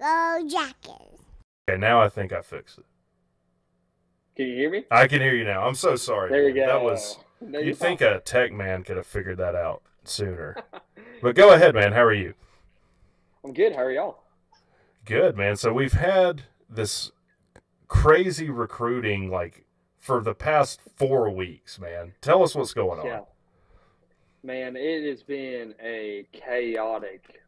Go Jackets. Okay, now I think I fixed it. Can you hear me? I can hear you now. I'm so sorry, There you man. That go. was No, you're you'd fine. think a tech man could have figured that out sooner. But go ahead, man. How are you? I'm good. How are y'all? Good, man. So we've had this crazy recruiting like for the past 4 weeks, man. Tell us what's going on. Yeah, man, it has been a chaotic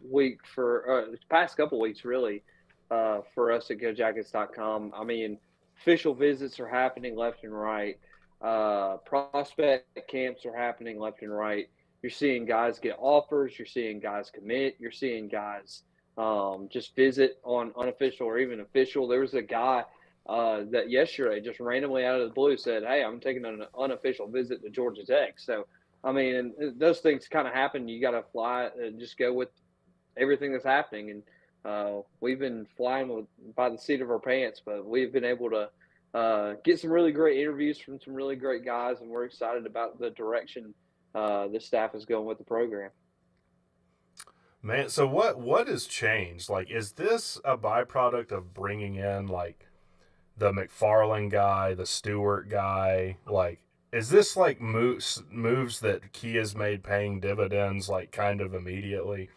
week for past couple weeks, really, for us at GoJackets.com. I mean, official visits are happening left and right. Prospect camps are happening left and right. You're seeing guys get offers. You're seeing guys commit. You're seeing guys just visit on unofficial or even official. There was a guy that yesterday just randomly out of the blue said, "Hey, I'm taking an unofficial visit to Georgia Tech." So, I mean, and those things kind of happen. You got to fly and just go with everything that's happening. And we've been flying by the seat of our pants, but we've been able to get some really great interviews from some really great guys, and we're excited about the direction the staff is going with the program. Man, so what has changed? Like, is this a byproduct of bringing in like the McFarland guy, the Stewart guy? Like, is this like moves that Key has made paying dividends like kind of immediately?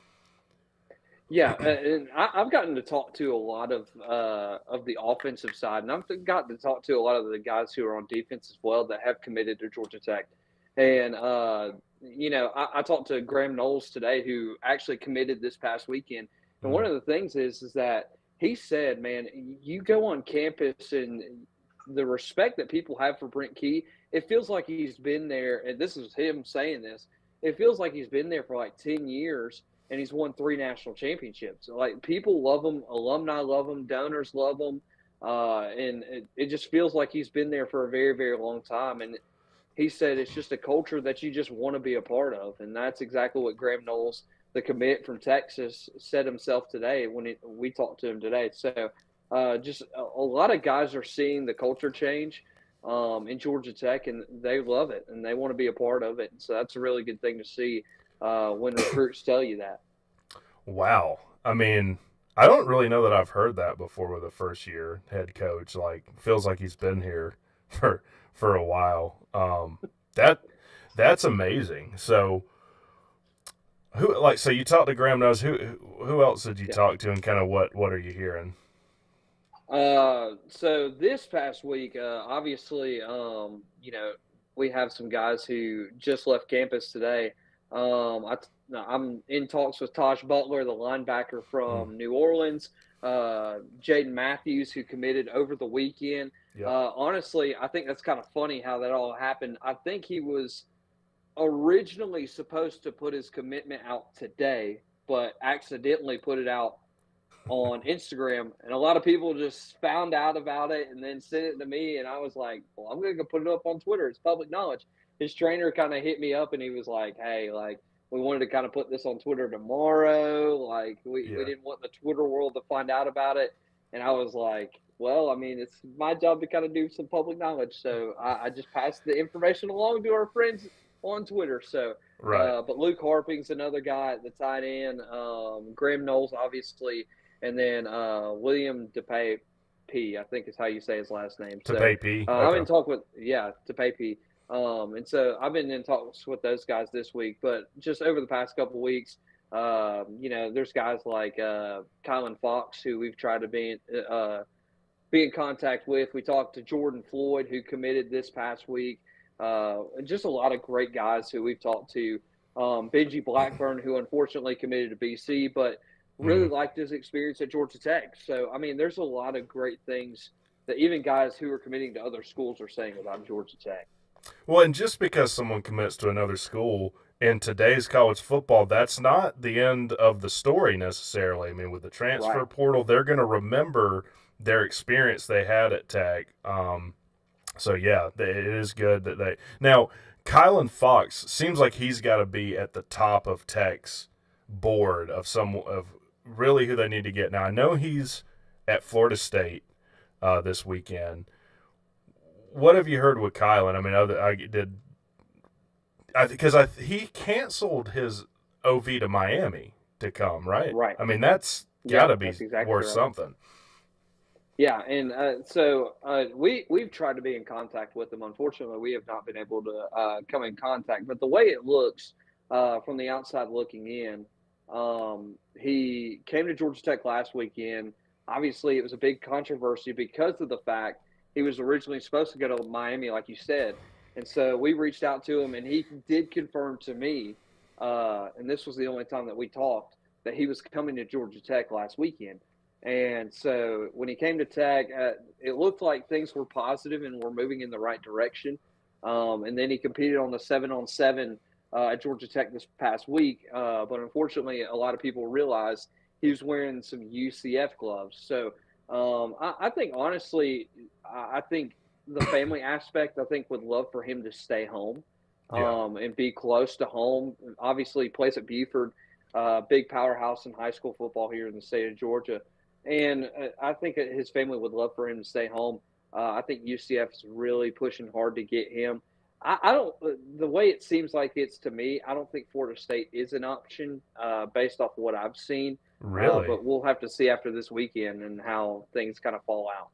Yeah, and I've gotten to talk to a lot of the offensive side, and I've gotten to talk to a lot of the guys who are on defense as well that have committed to Georgia Tech. And I talked to Graham Knowles today, who actually committed this past weekend. And one Mm. of the things is that he said, "Man, you go on campus and the respect that people have for Brent Key, it feels like he's been there." And this is him saying this. It feels like he's been there for like 10 years and he's won 3 national championships. Like people love him, alumni love him, donors love him, and it just feels like he's been there for a very, very long time. And he said it's just a culture that you just want to be a part of, and that's exactly what Graham Knowles, the commit from Texas, said himself today when we talked to him today. So, just a lot of guys are seeing the culture change in Georgia Tech, and they love it, and they want to be a part of it. And so that's a really good thing to see when recruits tell you that. Wow. I mean, I don't really know that I've heard that before with a first year head coach. Like, feels like he's been here for for a while. That that's amazing. So so you talked to Graham Knows. Who else did you Yeah. talk to, and kind of what are you hearing? So this past week, obviously, we have some guys who just left campus today. I'm in talks with Tosh Butler, the linebacker Hmm. from New Orleans, Jaden Matthews, who committed over the weekend. Yep. Honestly, I think that's kind of funny how that all happened. I think he was originally supposed to put his commitment out today, but accidentally put it out on Instagram, and a lot of people just found out about it and then sent it to me, and I was like, "Well, I'm gonna go put it up on Twitter. It's public knowledge." His trainer kind of hit me up, and he was like, "Hey, like we wanted to kind of put this on Twitter tomorrow. Like we Yeah. didn't want the Twitter world to find out about it." And I was like, "Well, I mean, it's my job to kind of do some public knowledge, so I just passed the information along to our friends on Twitter." So. Right. But Luke Harping's another guy at the tight end. Graham Knowles, obviously, and then William DePay P, I think is how you say his last name. To So pay P. I'm Okay. in talk with DePay P, and so I've been in talks with those guys this week. But just over the past couple of weeks, there's guys like Kylan Fox who we've tried to be in contact with. We talked to Jordan Floyd who committed this past week. And just a lot of great guys who we've talked to. Benji Blackburn, who unfortunately committed to BC, but really Hmm. liked his experience at Georgia Tech. So, I mean, there's a lot of great things that even guys who are committing to other schools are saying about Georgia Tech. Well, and just because someone commits to another school in today's college football, that's not the end of the story necessarily. I mean, with the transfer Right. portal, they're going to remember their experience they had at Tech. So yeah, it is good that they now. Kylan Fox seems like he's got to be at the top of Tech's board of some of really who they need to get. Now I know he's at Florida State this weekend. What have you heard with Kylan? I mean, I did because he canceled his OV to Miami to come, right? Right. I mean, that's Yeah, Gotta be that's exactly worth right. something. Yeah, and we've tried to be in contact with him. Unfortunately, we have not been able to come in contact. But the way it looks from the outside looking in, he came to Georgia Tech last weekend. Obviously, it was a big controversy because of the fact he was originally supposed to go to Miami, like you said. And so we reached out to him, and he did confirm to me, and this was the only time that we talked, that he was coming to Georgia Tech last weekend. And so when he came to Tech, it looked like things were positive and were moving in the right direction. And then he competed on the 7-on-7 at Georgia Tech this past week. But unfortunately, a lot of people realized he was wearing some UCF gloves. So I think, honestly, I think the family aspect, I think, would love for him to stay home Yeah. and be close to home. Obviously, he plays at Buford, big powerhouse in high school football here in the state of Georgia. And I think his family would love for him to stay home. I think UCF is really pushing hard to get him. I don't, the way it seems like it's to me, I don't think Florida State is an option based off of what I've seen. Really? But we'll have to see after this weekend and how things kind of fall out.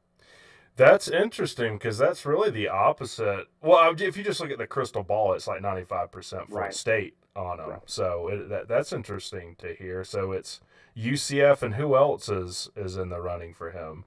That's interesting because that's really the opposite. Well, if you just look at the crystal ball, it's like 95% Florida Right, State on them. right. So that's interesting to hear. So it's UCF, and who else is in the running for him?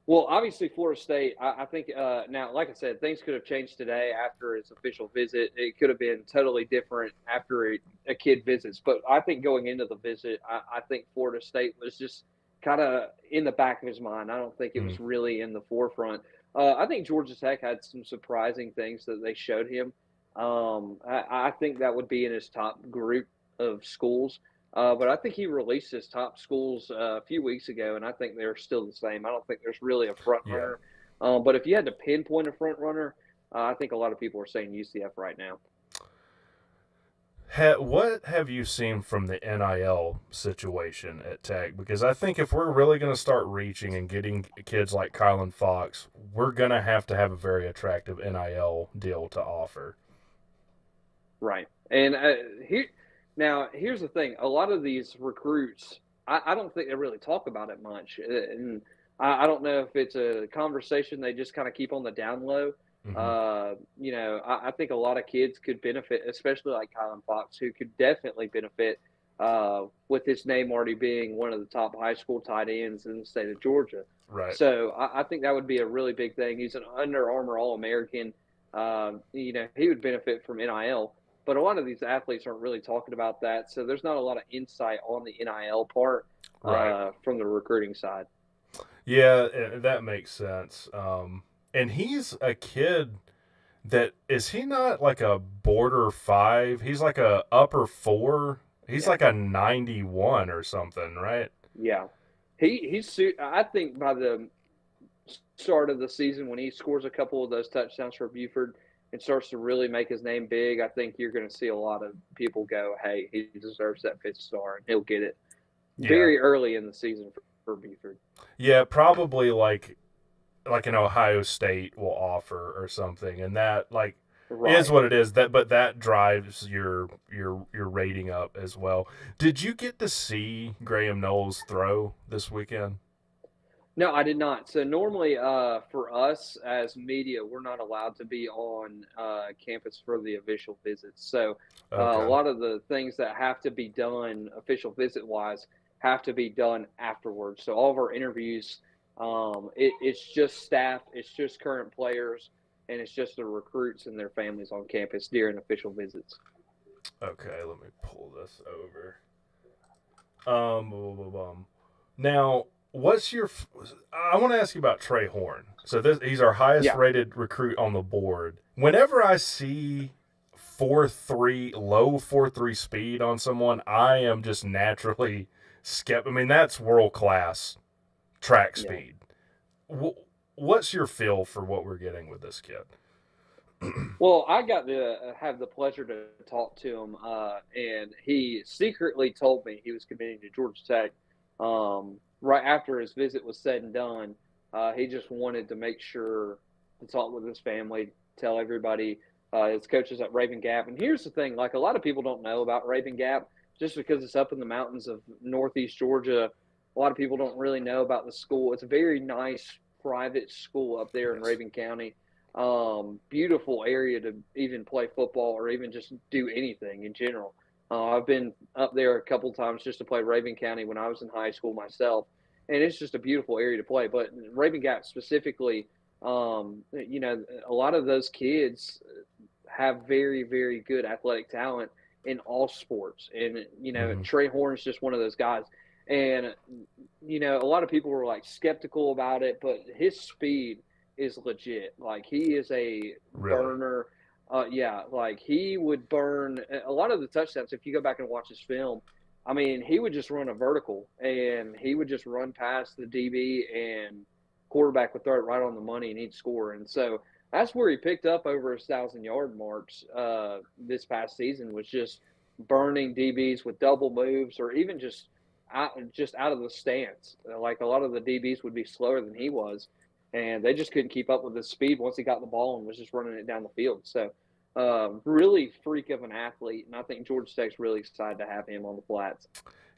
Well, obviously, Florida State, I think now, like I said, things could have changed today after his official visit. It could have been totally different after a kid visits. But I think going into the visit, I think Florida State was just kind of in the back of his mind. I don't think it Hmm. was really in the forefront. I think Georgia Tech had some surprising things that they showed him. I think that would be in his top group of schools. But I think he released his top schools a few weeks ago, and I think they're still the same. I don't think there's really a front Yeah. runner. But if you had to pinpoint a front runner, I think a lot of people are saying UCF right now. What have you seen from the NIL situation at Tech? Because I think if we're really going to start reaching and getting kids like Kylan Fox, we're going to have a very attractive NIL deal to offer. Right. And here's the thing: a lot of these recruits, I don't think they really talk about it much, and I don't know if it's a conversation they just kind of keep on the down low. Hmm. I think a lot of kids could benefit, especially like Kylan Fox, who could definitely benefit with his name already being one of the top high school tight ends in the state of Georgia. Right. So I think that would be a really big thing. He's an Under Armour All American. He would benefit from NIL. But a lot of these athletes aren't really talking about that, so there's not a lot of insight on the NIL part Right. from the recruiting side. Yeah, that makes sense. And he's a kid that is he not like a border five? He's like a upper four. He's Yeah, like a 91 or something, right? yeah. I think by the start of the season, when he scores a couple of those touchdowns for Buford and starts to really make his name big, I think you're going to see a lot of people go, "Hey, he deserves that fifth star, and he'll get it Yeah. very early in the season for Buford." Yeah, probably like an Ohio State will offer or something, and that like is Right. what it is. That but that drives your rating up as well. Did you get to see Graham Knowles throw this weekend? No, I did not. So normally, for us as media, we're not allowed to be on campus for the official visits. So a Okay. lot of the things that have to be done official visit wise have to be done afterwards. So all of our interviews, it's just staff, it's just current players, and it's just the recruits and their families on campus during official visits. Okay, let me pull this over. Boom, boom, boom. Now, what's your? I want to ask you about Trey Horn. So he's our highest Yeah, rated recruit on the board. Whenever I see 4.3 low 4.3 speed on someone, I am just naturally skeptical. I mean, that's world class track yeah. speed. What's your feel for what we're getting with this kid? Well, I got to have the pleasure to talk to him, and he secretly told me he was committing to Georgia Tech. Right after his visit was said and done, he just wanted to make sure to talk with his family, tell everybody, his coaches at Raven Gap. And here's the thing: like a lot of people don't know about Raven Gap, just because it's up in the mountains of Northeast Georgia. A lot of people don't really know about the school. It's a very nice private school up there in Yes. Raven County. Beautiful area to even play football or even just do anything in general. I've been up there a couple times just to play Raven County when I was in high school myself, and it's just a beautiful area to play. But Raven Gap specifically, a lot of those kids have very, very good athletic talent in all sports. And, Hmm. Trey Horn's just one of those guys. And, a lot of people were like skeptical about it, but his speed is legit. Like he is a Really? burner. Yeah, like he would burn a lot of the touchdowns. If you go back and watch his film, I mean, he would just run a vertical and he would just run past the DB and quarterback would throw it right on the money and he'd score. And so that's where he picked up over 1,000-yard marks this past season, was just burning DBs with double moves or even just out of the stance. Like a lot of the DBs would be slower than he was, and they just couldn't keep up with his speed once he got the ball and was just running it down the field. So really freak of an athlete, and I think Georgia Tech's really excited to have him on the flats.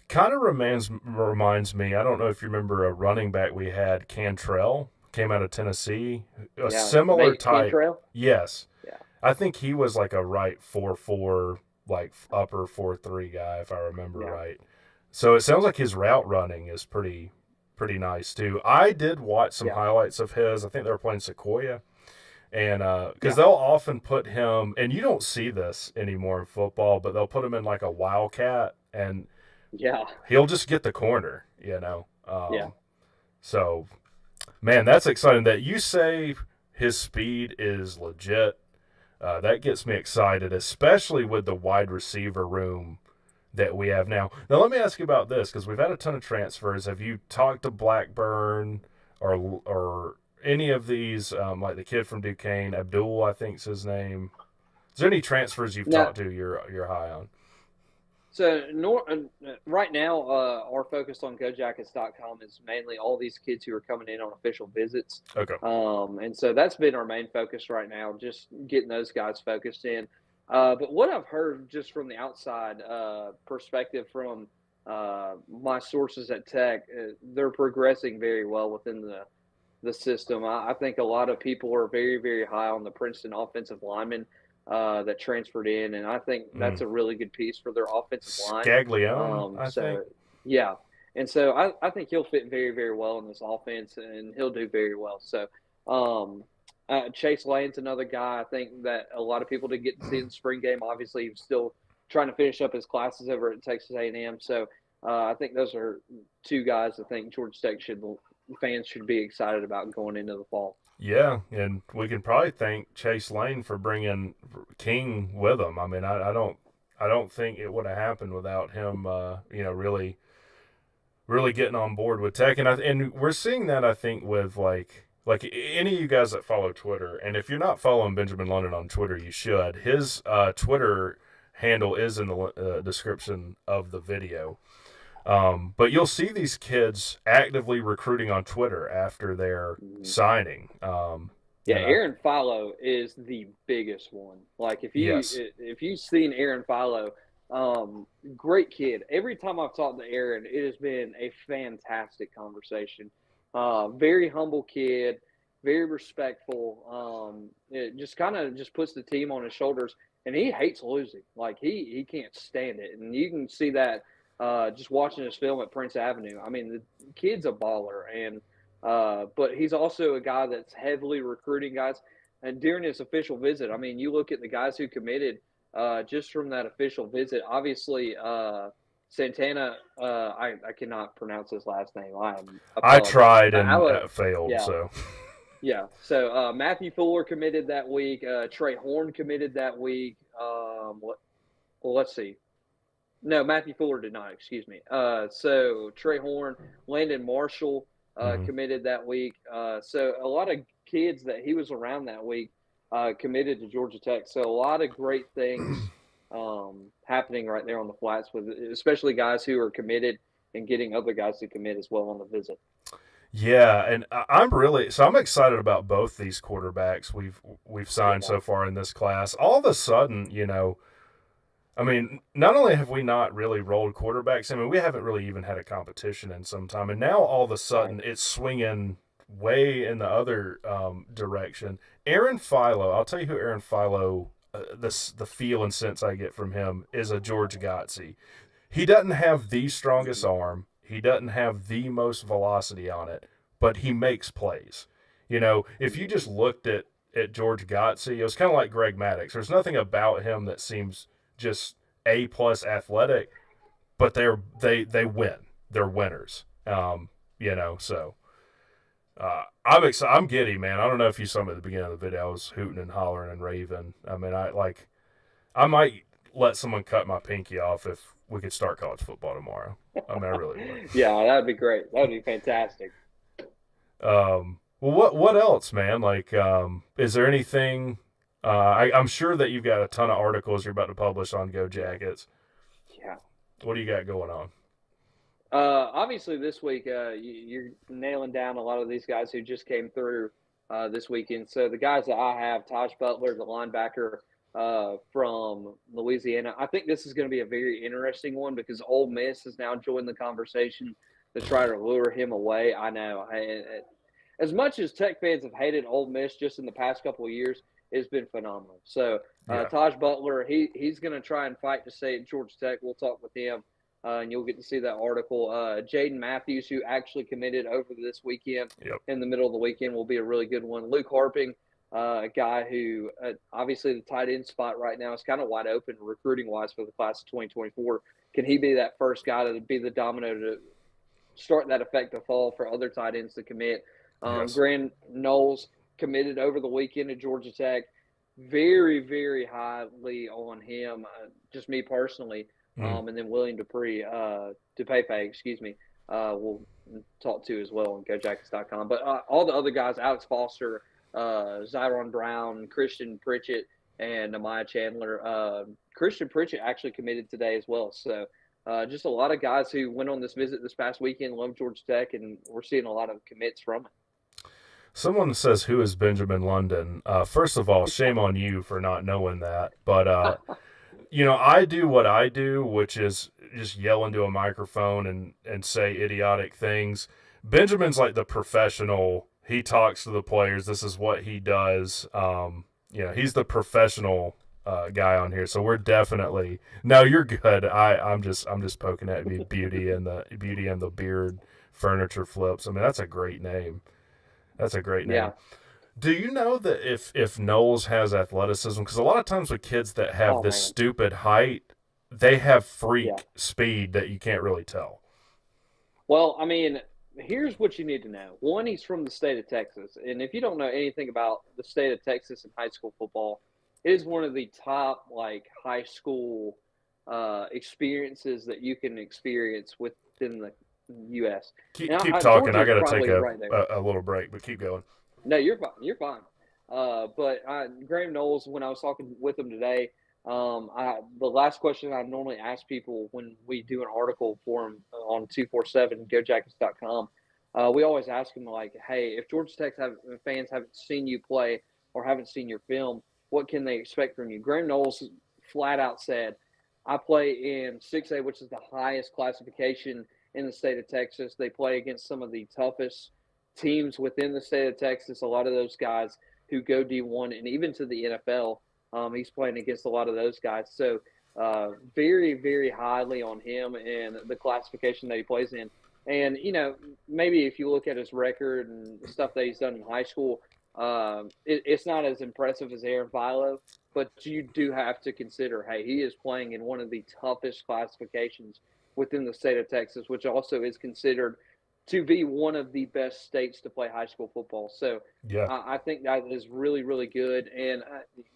Kind of reminds me. I don't know if you remember a running back we had, Cantrell, came out of Tennessee. A Yeah, similar Nate type. Cantrell. Yes, Yeah, I think he was like a right 4.4, like upper 4.3 guy, if I remember yeah, right. So it sounds like his route running is pretty nice too. I did watch some yeah, highlights of his. I think they were playing Sequoia, and because yeah, they'll often put him, and you don't see this anymore in football, but they'll put him in like a wildcat, and yeah, he'll just get the corner, yeah. So, man, that's exciting that you say his speed is legit. That gets me excited, especially with the wide receiver room that we have now. Now, let me ask you about this because we've had a ton of transfers. Have you talked to Blackburn or any of these, like the kid from Duquesne, Abdul, I think's his name? Is there any transfers you've Now, talked to you're high on? so right now, our focus on GoJackets.com is mainly all these kids who are coming in on official visits. Okay. And so that's been our main focus right now, just getting those guys focused in. But what I've heard just from the outside perspective from my sources at Tech, they're progressing very well within the system. I think a lot of people are very, very high on the Princeton offensive lineman that transferred in, and I think that's Mm. a really good piece for their offensive line. Scaglione, I think. So yeah, and so I think he'll fit very, very well in this offense, and he'll do very well. So Chase Lane's another guy I think that a lot of people did get to see in the spring game. Obviously, he's still trying to finish up his classes over at Texas A&M. So I think those are two guys I think Georgia Tech fans should be excited about going into the fall. Yeah, and we can probably thank Chase Lane for bringing King with him. I mean, I don't think it would have happened without him. Really getting on board with Tech, and we're seeing that I think with like any of you guys that follow Twitter, and if you're not following Benjamin London on Twitter, you should. His Twitter handle is in the description of the video. But you'll see these kids actively recruiting on Twitter after their Mhm. signing. Yeah, And I, Aaron Philo is the biggest one. Like yes, if you've seen Aaron Philo, great kid. Every time I've talked to Aaron, it has been a fantastic conversation. Very humble kid, very respectful. It just kind of just puts the team on his shoulders, and he hates losing. Like he can't stand it, and you can see that just watching his film at Prince Avenue. I mean, the kid's a baller, and but he's also a guy that's heavily recruiting guys. And during his official visit, I mean, you look at the guys who committed just from that official visit. Obviously, Santana, I cannot pronounce his last name. I I apologize. tried and failed. Yeah, So yeah. So Matthew Fuller committed that week. Trey Horn committed that week. Well, let's see. No, Matthew Fuller did not. Excuse me. So Trey Horn, Landon Marshall mhm. committed that week. So a lot of kids that he was around that week committed to Georgia Tech. So a lot of great things happening right there on the flats with, especially guys who are committed and getting other guys to commit as well on the visit. Yeah, and I'm excited about both these quarterbacks we've signed Yeah, so far in this class. All of a sudden, I mean, not only have we not really rolled quarterbacks, I mean, we haven't really even had a competition in some time. And now all of a Right. sudden it's swinging way in the other direction. Aaron Philo, I'll tell you who Aaron Philo, the feel and sense I get from him is a George Gotsey. He doesn't have the strongest arm, he doesn't have the most velocity on it, but he makes plays. You know, if you just looked at George Gotsey, it was kind of like Greg Maddox. There's nothing about him that seems just A plus athletic, but they win. They're winners. You know, so I'm excited. I'm giddy, man. I don't know if you saw me at the beginning of the video. I was hooting and hollering and raving. I mean, I might let someone cut my pinky off if we could start college football tomorrow. I mean, I really would. Yeah, that'd be great. That'd be fantastic. Well, what else, man? Like, is there anything? I'm sure that you've got a ton of articles you're about to publish on Go Jackets. Yeah. What do you got going on? Obviously, this week you're nailing down a lot of these guys who just came through this weekend. So the guys that I have, Taj Butler, the linebacker from Louisiana. I think this is going to be a very interesting one because Ole Miss has now joined the conversation to try to lure him away. I know. As much as Tech fans have hated Ole Miss just in the past couple of years, it's been phenomenal. So Yeah. Taj Butler, he's going to try and fight to stay at Georgia Tech. We'll talk with him and you'll get to see that article. Jaden Matthews, who actually committed over this weekend Yep. in the middle of the weekend, will be a really good one. Luke Harping, a guy who obviously the tight end spot right now is kind of wide open recruiting wise for the class of 2024. Can he be that first guy to be the domino to start that effective fall for other tight ends to commit? Yes. Grant Knowles committed over the weekend at Georgia Tech. Very, very highly on him, just me personally. Mm. And then William DePape, excuse me, we'll talk to as well on GoJackets.com. But all the other guys, Alex Foster, Zyron Brown, Christian Pritchett, and Amaya Chandler. Christian Pritchett actually committed today as well. So just a lot of guys who went on this visit this past weekend, love Georgia Tech, and we're seeing a lot of commits from it. Someone says, "Who is Benjamin London?" First of all, shame on you for not knowing that. But you know, I do what I do, which is just yell into a microphone and say idiotic things. Benjamin's like the professional. He talks to the players. This is what he does. You know, he's the professional guy on here. So we're definitely no. You're good. I'm just poking at me. Beauty and the beard furniture flips. I mean, that's a great name. That's a great name. Yeah. Do you know that if Knowles has athleticism? Because a lot of times with kids that have Oh this man. stupid height, they have Yeah. freak speed that you can't really tell. Well, I mean, here's what you need to know. One, he's from the state of Texas. And if you don't know anything about the state of Texas and high school football, it is one of the top like high school experiences that you can experience within the US. Keep And keep talking. Georgia I is got to take probably right there. a little break, but keep going. No, you're fine. You're fine. But Graham Knowles, when I was talking with him today, the last question I normally ask people when we do an article for them on 247 GoJackets.com, we always ask them like, "Hey, if Georgia Tech fans haven't seen you play or haven't seen your film, what can they expect from you?" Graham Knowles flat out said, "I play in 6A, which is the highest classification in the state of Texas. They play against some of the toughest teams within the state of Texas. A lot of those guys who go D1 and even to the NFL, he's playing against a lot of those guys. So very, very highly on him and the classification that he plays in. And, you know, maybe if you look at his record and stuff that he's done in high school, it's not as impressive as Aaron Philo, but you do have to consider, hey, he is playing in one of the toughest classifications within the state of Texas, which also is considered to be one of the best states to play high school football. So Yeah. I think that is really, really good. And,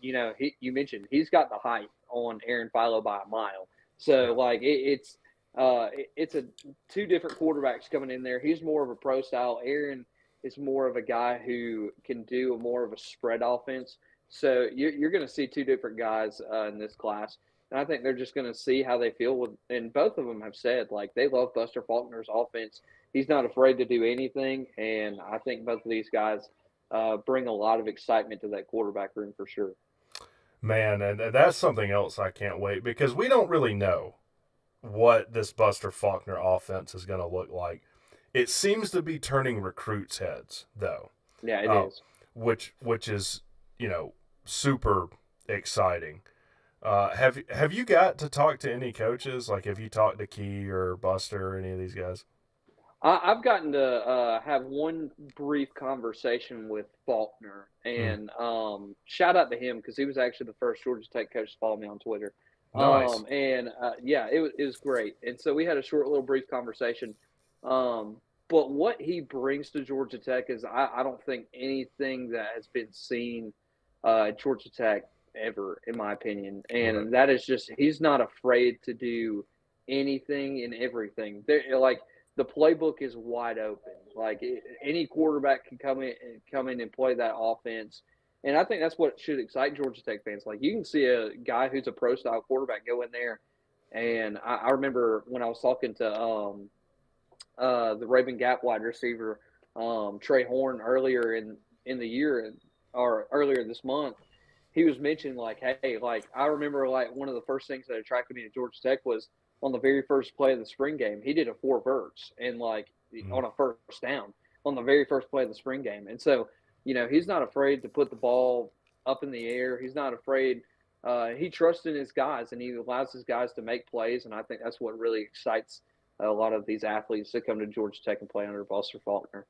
you know, you mentioned he's got the height on Aaron Philo by a mile. So, Yeah. like, it's a two different quarterbacks coming in there. He's more of a pro style. Aaron is more of a guy who can do more of a spread offense. So you're going to see two different guys in this class. And I think they're just going to see how they feel with, and both of them have said, like, they love Buster Faulkner's offense. He's not afraid to do anything. And I think both of these guys bring a lot of excitement to that quarterback room for sure. Man, and that's something else I can't wait because we don't really know what this Buster Faulkner offense is going to look like. It seems to be turning recruits' heads, though, Yeah, it uh, is. which is super exciting. Have you got to talk to any coaches? Like, have you talked to Key or Buster or any of these guys? I've gotten to have one brief conversation with Faulkner, Mm, and shout out to him because he was actually the first Georgia Tech coach to follow me on Twitter. nice. And yeah, it was great. And so we had a short, little brief conversation. Um, but what he brings to Georgia Tech is I don't think anything that has been seen at Georgia Tech ever, in my opinion. Right. And that is just he's not afraid to do anything and everything. They're like the playbook is wide open. Like any quarterback can come in and play that offense. And I think that's what should excite Georgia Tech fans. Like you can see a guy who's a pro style quarterback go in there, and I remember when I was talking to the Raven Gap wide receiver Trey Horn earlier in the year or earlier this month. He was mentioning like, hey, like I remember like one of the first things that attracted me to Georgia Tech was on the very first play of the spring game, he did a four verts and like Mm. on a first down on the very first play of the spring game. And so, he's not afraid to put the ball up in the air. He's not afraid. He trusts in his guys and he allows his guys to make plays. And I think that's what really excites a lot of these athletes that come to Georgia Tech and play under Buster Faulkner.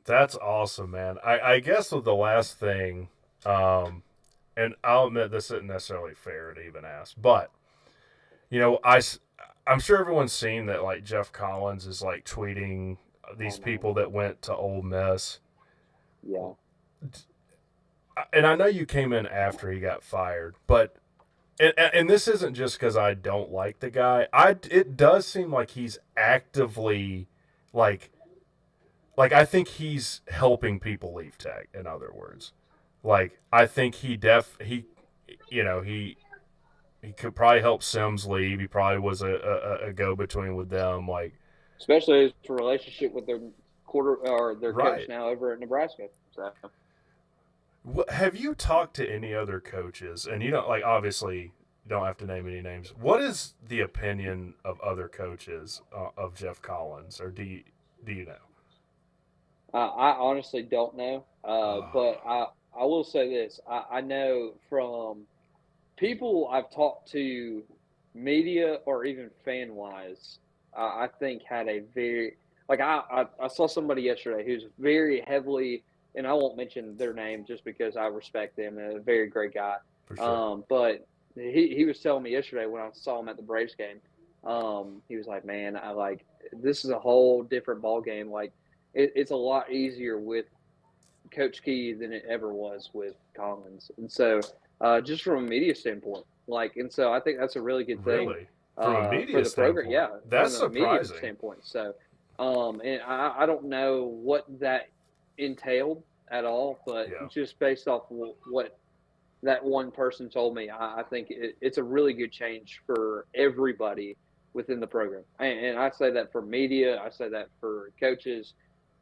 That's awesome, man. I guess with the last thing, and I'll admit this isn't necessarily fair to even ask, but you know, I'm sure everyone's seen that like Jeff Collins is like tweeting Oh these man, people that went to Ole Miss, yeah. and I know you came in after he got fired, but and this isn't just because I don't like the guy. It does seem like he's actively like I think he's helping people leave Tech. In other words, like I think he you know he could probably help Sims leave. He probably was a go between with them. Like Especially his relationship with their quarter or their coach right. now over at Nebraska. So Have you talked to any other coaches? And you don't like obviously you don't have to name any names. What is the opinion of other coaches of Jeff Collins, or do you know? I honestly don't know, Oh, but I will say this: I know from people I've talked to, media or even fan wise, I think had a very like I saw somebody yesterday who's very heavily, and I won't mention their name just because I respect them. A very great guy, for sure. but he was telling me yesterday when I saw him at the Braves game. He was like, "Man, I like this is a whole different ball game. Like it's a lot easier with Coach Key than it ever was with Collins. And so, just from a media standpoint, like, and so I think that's a really good thing Really, from a for media the program. standpoint, Yeah, that's from the media surprising. standpoint. So, and I don't know what that entailed at all, but Yeah. just based off what that one person told me, I think it's a really good change for everybody within the program. And I say that for media, I say that for coaches,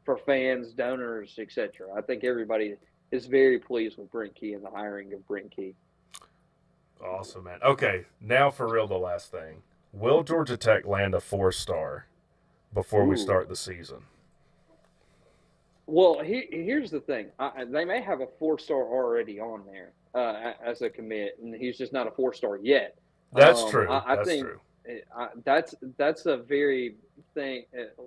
for fans, donors, etc. I think everybody is very pleased with Brent Key and the hiring of Brent Key. Awesome, man. Okay, now for real, the last thing. Will Georgia Tech land a 4-star before we Ooh. start the season? Well, here's the thing. They may have a four-star already on there as a commit, and he's just not a four-star yet. That's true. I That's think true. that's a very thing,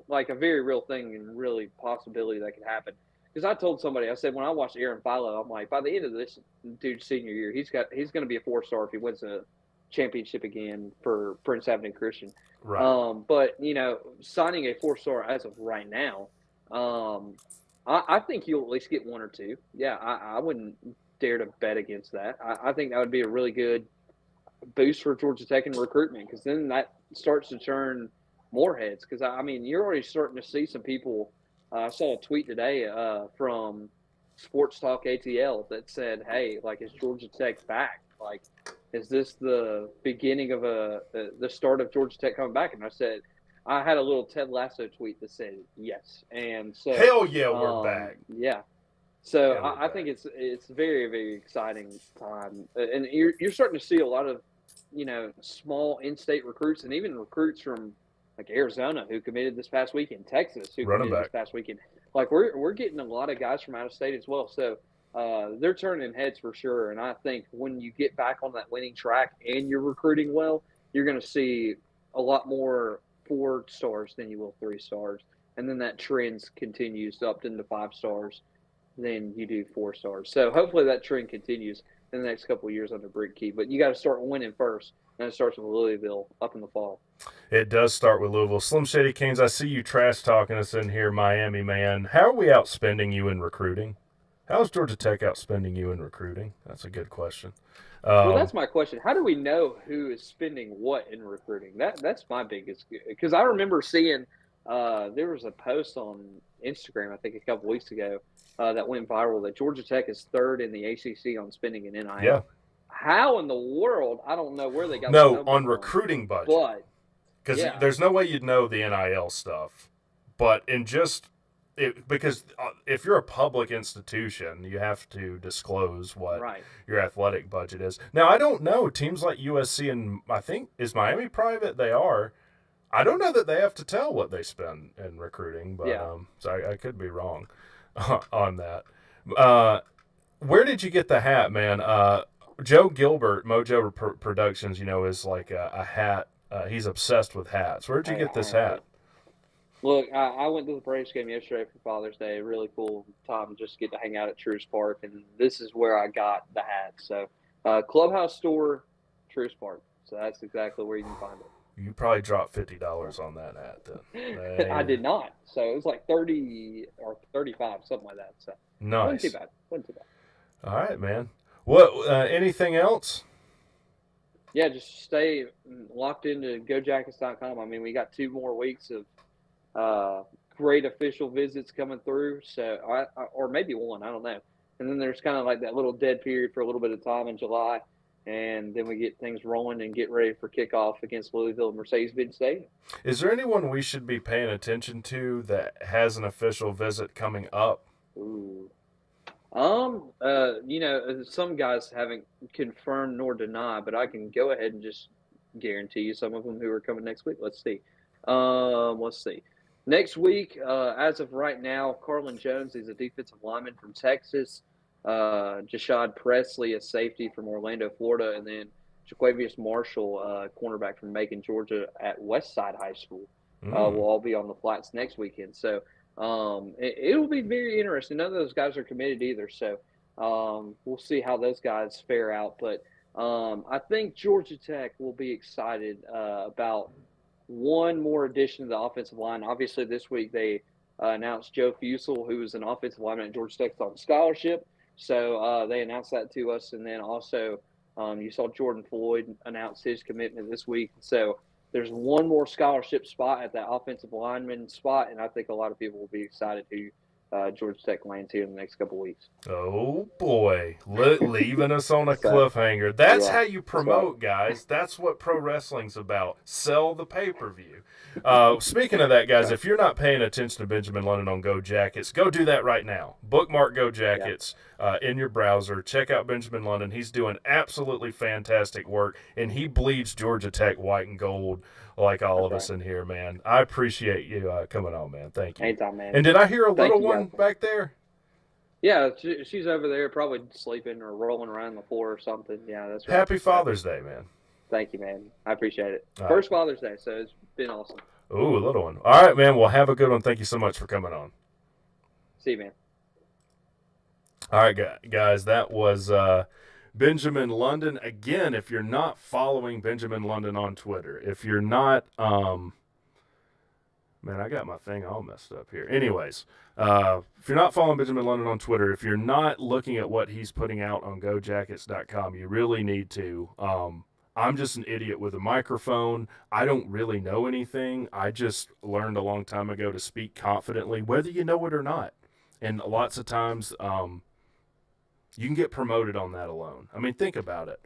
like a very real thing and really possibility that could happen. Because I told somebody, I said when I watched Aaron Philo, I'm like, by the end of this dude's senior year, he's going to be a four-star if he wins a championship again for Prince Avenue Christian. Right. But signing a four-star as of right now. Um, I think you'll at least get one or two. Yeah, I wouldn't dare to bet against that. I think that would be a really good boost for Georgia Tech in recruitment because then that starts to turn more heads. Because I mean, you're already starting to see some people. I saw a tweet today from Sports Talk ATL that said, "Hey, like, is Georgia Tech back? Like, is this the beginning of the start of Georgia Tech coming back?" And I said, I had a little Ted Lasso tweet that said yes, and so Hell yeah, we're back. yeah. So Yeah, I think it's very, very exciting time, and you're starting to see a lot of small in-state recruits, and even recruits from like Arizona who committed this past weekend, Texas who running committed this back. past weekend. Like we're getting a lot of guys from out of state as well. So they're turning heads for sure. And I think when you get back on that winning track and you're recruiting well, you're going to see a lot more 4 stars than you will 3 stars, and then that trend continues up into 5 stars. Then you do 4 stars. So hopefully that trend continues in the next couple of years under Brent Key. But you got to start winning first, and it starts with Louisville up in the fall. It does start with Louisville. Slim Shady Kings, I see you trash talking us in here, Miami man. How are we outspending you in recruiting? How is Georgia Tech outspending you in recruiting? That's a good question. Well, that's my question. How do we know who is spending what in recruiting? That's my biggest, because I remember seeing there was a post on Instagram I think a couple weeks ago that went viral that Georgia Tech is third in the ACC on spending in NIL. Yeah. How in the world? I don't know where they got No, the on number recruiting from, budget. but Because yeah, there's no way you'd know the NIL stuff. But in just because if you're a public institution, you have to disclose what right. your athletic budget is. Now, I don't know. Teams like USC and I think, is Miami private? They are. I don't know that they have to tell what they spend in recruiting, but Yeah. so I could be wrong on that. Where did you get the hat, man? Joe Gilbert, Mojo Productions, is like a hat. He's obsessed with hats. Where'd you get this hat? Look, I went to the Braves game yesterday for Father's Day. Really cool time just to get to hang out at Truist Park, and this is where I got the hat. So, Clubhouse Store, Truist Park. So that's exactly where you can find it. You probably dropped $50 on that hat then. I did not. So it was like 30 or 35, something like that. So Nice. Wasn't too bad. Wasn't too bad. All right, man. What? Anything else? Yeah, just stay locked into GoJackets.com. I mean, we got 2 more weeks of great official visits coming through, so or maybe 1, I don't know. And then there's kind of like that little dead period for a little bit of time in July, and then we get things rolling and get ready for kickoff against Louisville at Mercedes-Benz Stadium. Is there anyone we should be paying attention to that has an official visit coming up? Ooh. Some guys haven't confirmed nor denied, but I can go ahead and just guarantee you some of them who are coming next week. Let's see. Let's see. Next week, as of right now, Carlin Jones is a defensive lineman from Texas. Jashad Presley, a safety from Orlando, Florida, and then Jaquavius Marshall, cornerback from Macon, Georgia, at Westside High School. Will all be on the flats next weekend. So it'll be very interesting. None of those guys are committed either, so we'll see how those guys fare out. But I think Georgia Tech will be excited about one more addition to the offensive line. Obviously, this week they announced Joe Fusel, who was an offensive lineman at Georgia Tech, on scholarship. So they announced that to us. And then also you saw Jordan Floyd announce his commitment this week. So there's one more scholarship spot at that offensive lineman spot, and I think a lot of people will be excited who Georgia Tech lands here in the next couple of weeks. Oh, boy. Leaving us on a cliffhanger. That's how you promote, guys. That's what pro wrestling's about. Sell the pay-per-view. Speaking of that, guys, if you're not paying attention to Benjamin London on Go Jackets, go do that right now. Bookmark Go Jackets in your browser. Check out Benjamin London. He's doing absolutely fantastic work, and he bleeds Georgia Tech white and gold like all of us in here, man. I appreciate you coming on, man. Thank you. Anytime, man. And did I hear a little one back there? Yeah, she's over there probably sleeping or rolling around the floor or something. Yeah, that's right. Happy Father's Day, man. Thank you, man. I appreciate it. All First Father's Day, so it's been awesome. Ooh, a little one. All right, man. Well, have a good one. Thank you so much for coming on. See you, man. All right, guys. That was Benjamin London. Again, if you're not following Benjamin London on Twitter, if you're not man, I got my thing all messed up here. Anyways, if you're not following Benjamin London on Twitter, if you're not looking at what he's putting out on GoJackets.com, you really need to. I'm just an idiot with a microphone. I don't really know anything. I just learned a long time ago to speak confidently, whether you know it or not. And lots of times you can get promoted on that alone. I mean, think about it.